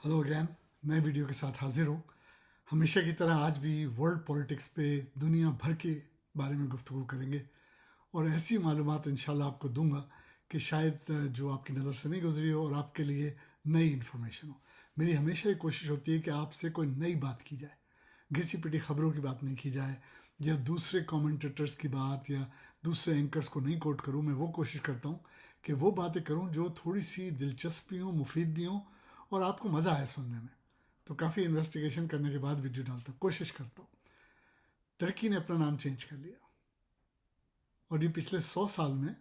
Hello again. नए video के साथ हाजिर हूँ। हमेशा की तरह आज भी वर्ल्ड पॉलिटिक्स पे दुनिया भर के बारे में गुफ्तगू करेंगे और ऐसी मालूमात इंशाल्लाह आपको दूंगा कि शायद जो आपकी नज़र से नहीं गुजरी हो और आपके लिए नई इन्फॉर्मेशन हो। मेरी हमेशा ये कोशिश होती है कि आपसे कोई नई बात की जाए, घिसी पिटी खबरों की बात नहीं की जाए या दूसरे कमेंटेटर्स की बात या दूसरे एंकर्स को नहीं कोट करूँ। मैं वो कोशिश करता हूँ कि वो बातें करूँ जो थोड़ी सी दिलचस्प भी हों, मुफीद भी हों और आपको मज़ा आए सुनने में। तो काफ़ी इन्वेस्टिगेशन करने के बाद वीडियो डालता हूँ, कोशिश करता हूँ। टर्की ने अपना नाम चेंज कर लिया और ये पिछले 100 साल में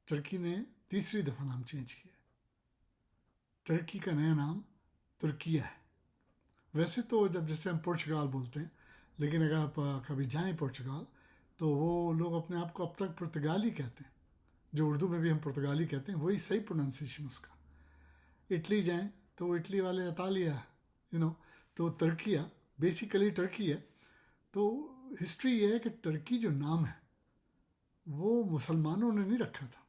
टर्की ने तीसरी दफ़ा नाम चेंज किया। टर्की का नया नाम तुर्किया है। वैसे तो जब जैसे हम पुर्तगाल बोलते हैं, लेकिन अगर आप कभी जाएं पुर्तगाल तो वो लोग अपने आप को अब तक पुर्तगाली कहते हैं। जो उर्दू में भी हम पुर्तगाली कहते हैं वही सही प्रोनाउंसिएशन उसका। इटली जाएं तो वो इटली वाले इतालिया, तो तुर्किया बेसिकली टर्की है। तो हिस्ट्री ये है कि टर्की जो नाम है वो मुसलमानों ने नहीं रखा था,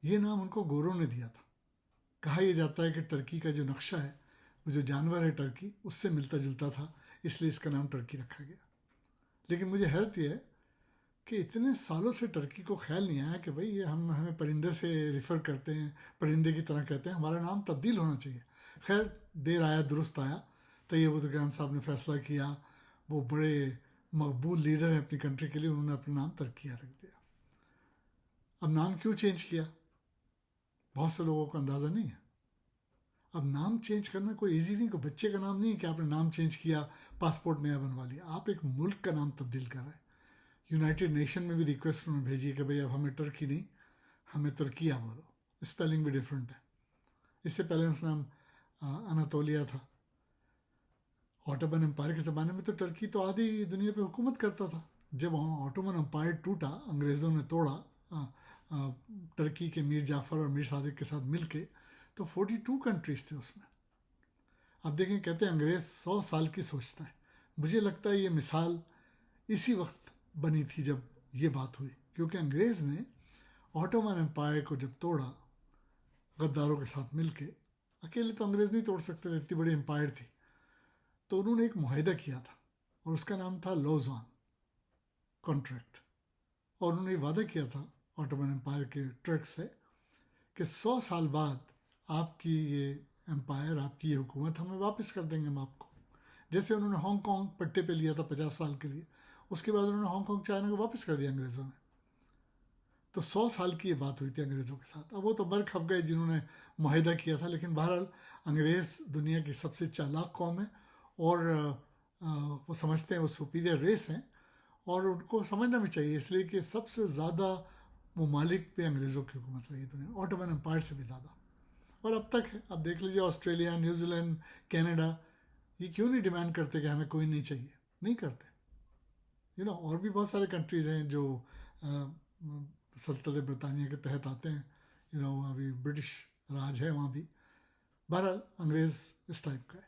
ये नाम उनको गोरों ने दिया था। कहा यह जाता है कि टर्की का जो नक्शा है, वो जो जानवर है टर्की, उससे मिलता जुलता था, इसलिए इसका नाम टर्की रखा गया। लेकिन मुझे हैरत यह है कि इतने सालों से टर्की को ख्याल नहीं आया कि भाई ये हमें परिंदे से रिफ़र करते हैं, परिंदे की तरह कहते हैं, हमारा नाम तब्दील होना चाहिए। खैर देर आया दुरुस्त आया। तैयब उर्दगान साहब ने फैसला किया, वो बड़े मकबूल लीडर हैं अपनी कंट्री के लिए, उन्होंने अपना नाम तुर्किया रख दिया। अब नाम क्यों चेंज किया, बहुत से लोगों को अंदाज़ा नहीं है। अब नाम चेंज करना कोई इजी नहीं, कोई बच्चे का नाम नहीं है कि आपने नाम चेंज किया, पासपोर्ट नया बनवा लिया। आप एक मुल्क का नाम तब्दील कर रहे हैं। यूनाइटेड नेशन में भी रिक्वेस्ट उन्होंने भेजी कि भाई अब हमें टर्की नहीं, हमें तुर्किया बोलो, स्पेलिंग भी डिफरेंट है। इससे पहले उसका नाम अनातोलिया था। ऑटोमन एम्पायर के ज़माने में तो टर्की तो आधी दुनिया पे हुकूमत करता था। जब ऑटोमन एम्पायर टूटा, अंग्रेज़ों ने तोड़ा टर्की के मीर जाफ़र और मीर सादिक के साथ मिलके, तो 42 कंट्रीज़ थे उसमें। अब देखें, कहते हैं अंग्रेज़ 100 साल की सोचता है। मुझे लगता है ये मिसाल इसी वक्त बनी थी जब ये बात हुई, क्योंकि अंग्रेज़ ने ऑटोमन एम्पायर को जब तोड़ा गद्दारों के साथ मिलके, अकेले तो अंग्रेज़ नहीं तोड़ सकते थे, इतनी बड़ी एम्पायर थी, तो उन्होंने एक मुआहदा किया था और उसका नाम था लॉज़ान कॉन्ट्रैक्ट। और उन्होंने वादा किया था ऑटोमन एम्पायर के टर्क से कि 100 साल बाद आपकी ये एम्पायर, आपकी ये हुकूमत हमें वापस कर देंगे हम आपको। जैसे उन्होंने हांगकॉन्ग पट्टे पे लिया था 50 साल के लिए, उसके बाद उन्होंने हांगकॉन्ग चाइना को वापस कर दिया अंग्रेज़ों ने। तो 100 साल की ये बात हुई थी अंग्रेज़ों के साथ। अब वो तो बर खप गए जिन्होंने मुआहदा किया था, लेकिन बहरहाल अंग्रेज़ दुनिया की सबसे चालाक कौम है और वो समझते हैं वो सुपीरियर रेस हैं, और उनको समझना भी चाहिए, इसलिए कि सबसे ज़्यादा ममालिक पे अंग्रेज़ों की हुकूमत रही दुनिया, ऑटोमन एम्पायर से भी ज़्यादा, और अब तक है। अब देख लीजिए ऑस्ट्रेलिया, न्यूजीलैंड, कनाडा, ये क्यों नहीं डिमांड करते कि हमें कोई नहीं चाहिए, नहीं करते। और भी बहुत सारे कंट्रीज़ हैं जो सल्तनत ब्रितानिया के तहत आते हैं। अभी ब्रिटिश राज है वहाँ भी। बहरहाल अंग्रेज़ इस टाइप का है।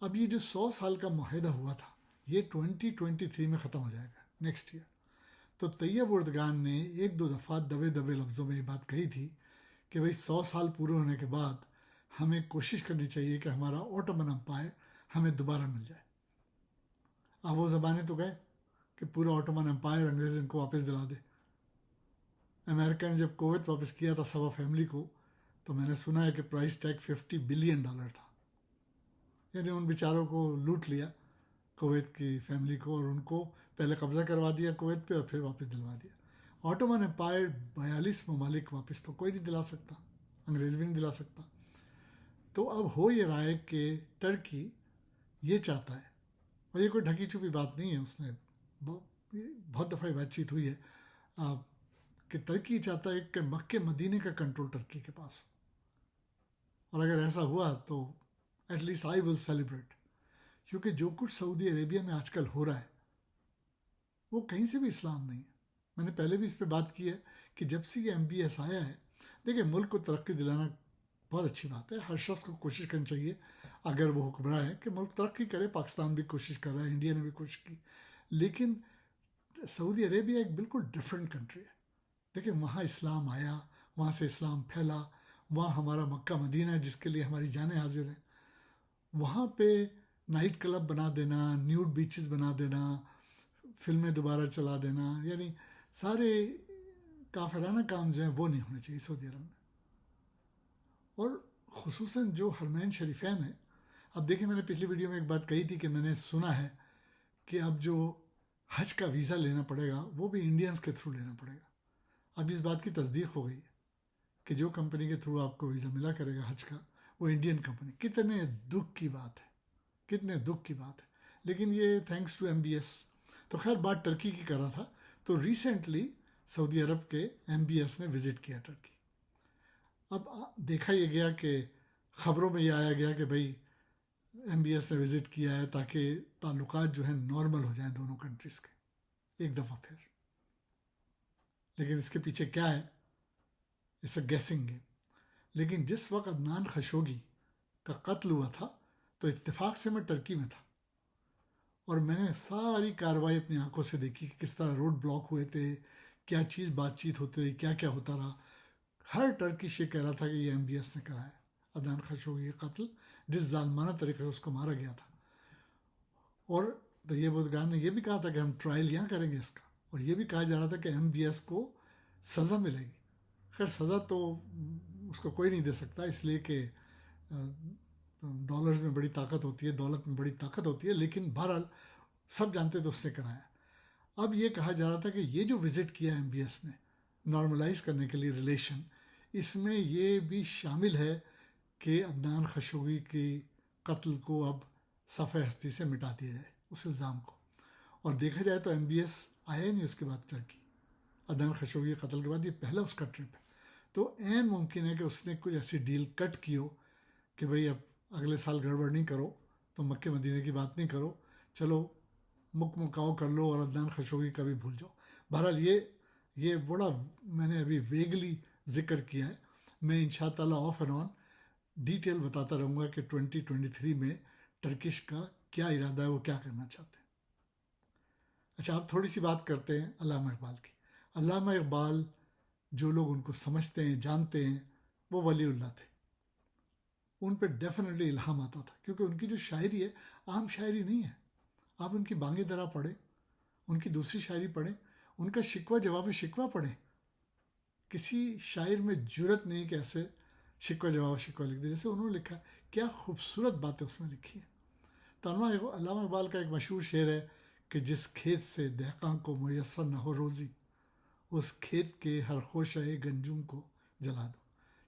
अब ये जो 100 साल का मुआहदा हुआ था, ये 2023 में ख़त्म हो जाएगा, नेक्स्ट ईयर। तो तैयब उर्दगान ने एक दो दफ़ा दबे दबे लफ्ज़ों में ये बात कही थी कि भाई 100 साल पूरे होने के बाद हमें कोशिश करनी चाहिए कि हमारा ऑटोमन एम्पायर हमें दोबारा मिल जाए। अब वो ज़माने तो गए कि पूरा ऑटोमन एम्पायर अंग्रेज़ इनको वापस दिला दे। अमेरिका ने जब कुवैत वापस किया था सवा फैमिली को, तो मैंने सुना है कि प्राइस टैग $50 बिलियन था। यानी उन बेचारों को लूट लिया, कुवैत की फैमिली को, और उनको पहले कब्ज़ा करवा दिया कुवैत पे और फिर वापस दिलवा दिया। ऑटोमन एम्पायर 42 ममालिक वापस तो कोई नहीं दिला सकता, अंग्रेज़ भी नहीं दिला सकता। तो अब हो ये रहा है कि टर्की ये चाहता है, और ये कोई ढकी छुपी बात नहीं है, उसने बहुत दफ़ा बातचीत हुई है कि टर्की चाहता है कि मक्के मदीने का कंट्रोल टर्की के पास हो। और अगर ऐसा हुआ तो एटलीस्ट आई विल सेलिब्रेट, क्योंकि जो कुछ सऊदी अरेबिया में आजकल हो रहा है वो कहीं से भी इस्लाम नहीं है। मैंने पहले भी इस पर बात की है कि जब से ये MBS आया है, देखिए मुल्क को तरक्की दिलाना बहुत अच्छी बात है, हर शख्स को कोशिश करनी चाहिए अगर वो हुक्मरान है कि मुल्क तरक्की करे। पाकिस्तान भी कोशिश कर रहा है, इंडिया ने भी कोशिश की, लेकिन सऊदी अरेबिया एक बिल्कुल डिफरेंट कंट्री है। देखिए वहाँ इस्लाम आया, वहाँ से इस्लाम फैला, वहाँ हमारा मक्का मदीना है जिसके लिए हमारी जानें हाजिर हैं। وہاں پہ نائٹ کلب بنا دینا، نیوڈ بیچز بنا دینا، فلمیں دوبارہ چلا دینا، یعنی سارے کافرانہ کام جو ہیں وہ نہیں ہونے چاہیے سعودی عرب میں. اور خصوصاً جو حرمین شریفین ہیں، اب دیکھیں میں نے پچھلی ویڈیو میں ایک بات کہی تھی کہ میں نے سنا ہے کہ اب جو حج کا ویزا لینا پڑے گا وہ بھی انڈینز کے تھرو لینا پڑے گا. اب اس بات کی تصدیق ہو گئی ہے کہ جو کمپنی کے تھرو آپ کو ویزا ملا کرے گا حج کا وہ انڈین کمپنی. کتنے دکھ کی بات ہے، کتنے دکھ کی بات ہے. لیکن یہ تھینکس ٹو MBS. تو خیر بات ٹرکی کی کر رہا تھا. تو ریسنٹلی سعودی عرب کے MBS نے وزٹ کیا ٹرکی. اب دیکھا یہ گیا کہ خبروں میں یہ آیا گیا کہ بھائی MBS نے وزٹ کیا ہے تاکہ تعلقات جو ہیں نارمل ہو جائیں دونوں کنٹریز کے ایک دفعہ پھر. لیکن اس کے پیچھے کیا ہے؟ It's a guessing game. لیکن جس وقت عدنان خشوگی کا قتل ہوا تھا تو اتفاق سے میں ٹرکی میں تھا اور میں نے ساری کارروائی اپنی آنکھوں سے دیکھی کہ کس طرح روڈ بلاک ہوئے تھے، کیا چیز بات چیت ہوتی رہی، کیا کیا ہوتا رہا. ہر ٹرکش یہ کہہ رہا تھا کہ یہ MBS نے کرایا عدنان خشوگی کا قتل، جس ظالمانہ طریقے سے اس کو مارا گیا تھا. اور طیب اردگان نے یہ بھی کہا تھا کہ ہم ٹرائل یہاں کریں گے اس کا، اور یہ بھی کہا جا رہا تھا کہ MBS کو سزا ملے گی. خیر سزا تو اس کو کوئی نہیں دے سکتا، اس لیے کہ ڈالرز میں بڑی طاقت ہوتی ہے، دولت میں بڑی طاقت ہوتی ہے. لیکن بہرحال سب جانتے تو اس نے کرایا. اب یہ کہا جا رہا تھا کہ یہ جو وزٹ کیا MBS نے نارملائز کرنے کے لیے ریلیشن، اس میں یہ بھی شامل ہے کہ عدنان خشوگی کی قتل کو اب صفحہ ہستی سے مٹا دیا جائے، اس الزام کو. اور دیکھا جائے تو MBS آیا ہی نہیں اس کے بعد ٹرکی. عدنان خشوگی کے قتل کے بعد یہ پہلا اس کا ٹرپ ہے. تو عین ممکن ہے کہ اس نے کوئی ایسی ڈیل کٹ کی ہو کہ بھئی اب اگلے سال گڑبڑ نہیں کرو، تو مکہ مدینہ کی بات نہیں کرو، چلو مکاؤ کر لو اور عدنان خشوگی کا بھی بھول جاؤ. بہرحال یہ بڑا میں نے ابھی ویگلی ذکر کیا ہے. میں انشاء تعالیٰ آف اینڈ آن ڈیٹیل بتاتا رہوں گا کہ 2023 میں ٹرکش کا کیا ارادہ ہے، وہ کیا کرنا چاہتے ہیں. اچھا اب تھوڑی سی بات کرتے ہیں علامہ اقبال کی. علامہ اقبال جو لوگ ان کو سمجھتے ہیں، جانتے ہیں، وہ ولی اللہ تھے. ان پہ ڈیفینیٹلی الہام آتا تھا کیونکہ ان کی جو شاعری ہے عام شاعری نہیں ہے. آپ ان کی بانگ درا پڑھیں، ان کی دوسری شاعری پڑھیں، ان کا شکوہ جواب شکوہ پڑھیں. کسی شاعر میں جرت نہیں کہ ایسے شکوہ جواب شکوہ لکھ دے جیسے انہوں نے لکھا. کیا خوبصورت باتیں اس میں لکھی ہیں. تو علامہ اقبال کا ایک مشہور شعر ہے کہ جس کھیت سے دہقاں کو میسر نہ ہو روزی، اس کھیت کے ہر خوشہ گنجم کو جلا دو.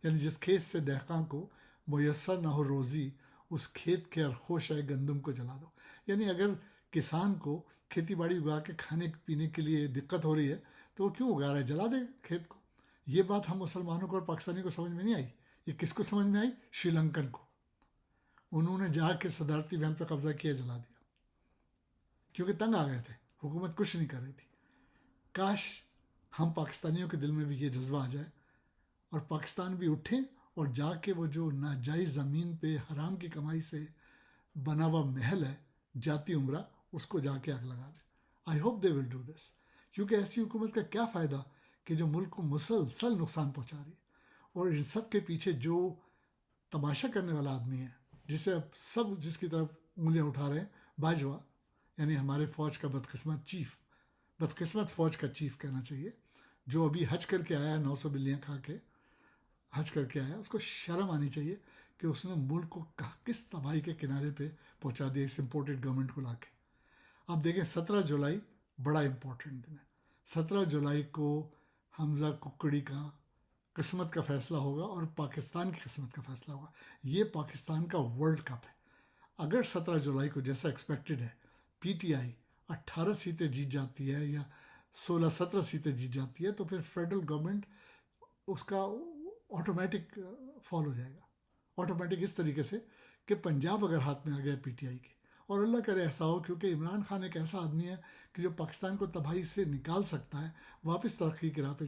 یعنی جس کھیت سے دہقاں کو میسر نہ ہو روزی، اس کھیت کے ہر خوشہ گندم کو جلا دو. یعنی اگر کسان کو کھیتی باڑی اگا کے کھانے پینے کے لیے دقت ہو رہی ہے تو وہ کیوں اگا رہا ہے؟ جلا دے کھیت کو. یہ بات ہم مسلمانوں کو اور پاکستانی کو سمجھ میں نہیں آئی. یہ کس کو سمجھ میں آئی؟ شری لنکن کو. انہوں نے جا کے صدارتی وین پہ قبضہ کیا، جلا دیا، کیونکہ تنگ آ گئے تھے، حکومت کچھ نہیں کر رہی تھی. کاش ہم پاکستانیوں کے دل میں بھی یہ جذبہ آ جائے اور پاکستان بھی اٹھیں اور جا کے وہ جو ناجائز زمین پہ حرام کی کمائی سے بنا ہوا محل ہے جاتی عمرہ، اس کو جا کے آگ لگا دیں. I hope they will do this. کیونکہ ایسی حکومت کا کیا فائدہ کہ جو ملک کو مسلسل نقصان پہنچا رہی ہے. اور ان سب کے پیچھے جو تماشا کرنے والا آدمی ہے، جسے اب سب جس کی طرف انگلیاں اٹھا رہے ہیں، باجوہ، یعنی ہمارے فوج کا بدقسمت فوج کا چیف کہنا چاہیے، جو ابھی حج کر کے آیا ہے 900 بلیاں کھا کے حج کر کے آیا، اس کو شرم آنی چاہیے کہ اس نے ملک کو کس تباہی کے کنارے پہ پہنچا دیا اس امپورٹڈ گورنمنٹ کو لا کے. اب دیکھیں 17 جولائی بڑا امپورٹنٹ دن ہے. 17 جولائی کو حمزہ ککڑی کا قسمت کا فیصلہ ہوگا اور پاکستان کی قسمت کا فیصلہ ہوگا. یہ پاکستان کا ورلڈ کپ ہے. اگر 17 جولائی کو جیسا ایکسپیکٹڈ ہے PTI 18 سیٹیں جیت جاتی ہے یا 16-17 سیٹیں جیت جاتی ہے تو پھر فیڈرل گورنمنٹ اس کا آٹومیٹک فال ہو جائے گا. آٹومیٹک اس طریقے سے کہ پنجاب اگر ہاتھ میں آ گیا PTI کے، اور اللہ کرے ایسا ہو، کیونکہ عمران خان ایک ایسا آدمی ہے کہ جو پاکستان کو تباہی سے نکال سکتا ہے، واپس ترقی کی راہ پہ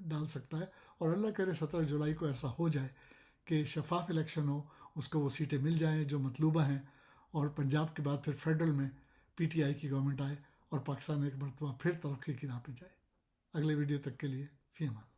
ڈال سکتا ہے. اور اللہ کرے 17 جولائی کو ایسا ہو جائے کہ شفاف الیکشن ہو، اس کو وہ سیٹیں مل جائیں جو مطلوبہ ہیں، اور پنجاب کے بعد پھر فیڈرل میں PTI کی گورنمنٹ آئے اور پاکستان ایک مرتبہ پھر ترقی کی راہ پہ جائے. اگلے ویڈیو تک کے لیے فی امان اللہ.